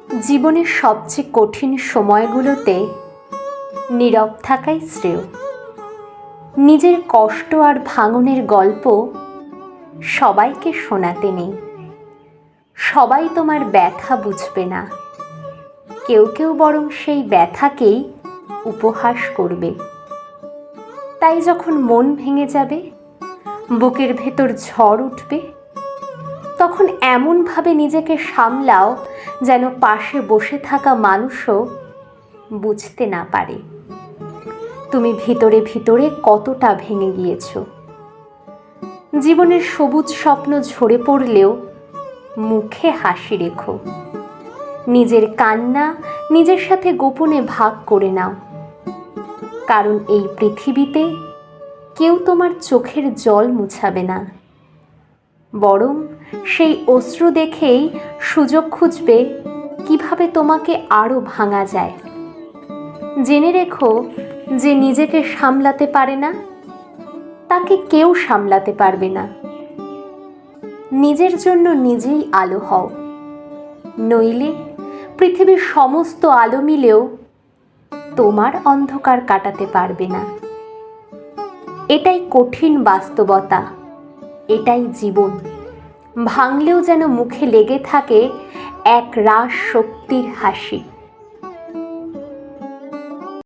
জীবনের সবচেয়ে কঠিন সময়গুলোতে নীরব থাকাই শ্রেয়। নিজের কষ্ট আর ভাঙনের গল্প সবাইকে শোনাতে নেই। সবাই তোমার ব্যথা বুঝবে না, কেউ কেউ বরং সেই ব্যথাকেই উপহাস করবে। তাই যখন মন ভেঙে যাবে, বুকের ভেতর ঝড় উঠবে, তখন এমনভাবে নিজেকে সামলাও যেন পাশে বসে থাকা মানুষও বুঝতে না পারে তুমি ভিতরে ভিতরে কতটা ভেঙে গিয়েছ। জীবনের সবুজ স্বপ্ন ঝরে পড়লেও মুখে হাসি রেখো। নিজের কান্না নিজের সাথে গোপনে ভাগ করে নাও, কারণ এই পৃথিবীতে কেউ তোমার চোখের জল মুছাবে না, বরং সেই অশ্রু দেখেই সুযোগ খুঁজবে কিভাবে তোমাকে আরো ভাঙা যায়। জেনে রেখো, যে নিজেকে সামলাতে পারে না তাকে কেউ সামলাতে পারবে না। নিজের জন্য নিজেই আলো হও, নইলে পৃথিবীর সমস্ত আলো মিলেও তোমার অন্ধকার কাটাতে পারবে না। এটাই কঠিন বাস্তবতা, এটাই জীবন। ভাঙলেও যেন মুখে লেগে থাকে এক রাস শক্তির হাসি।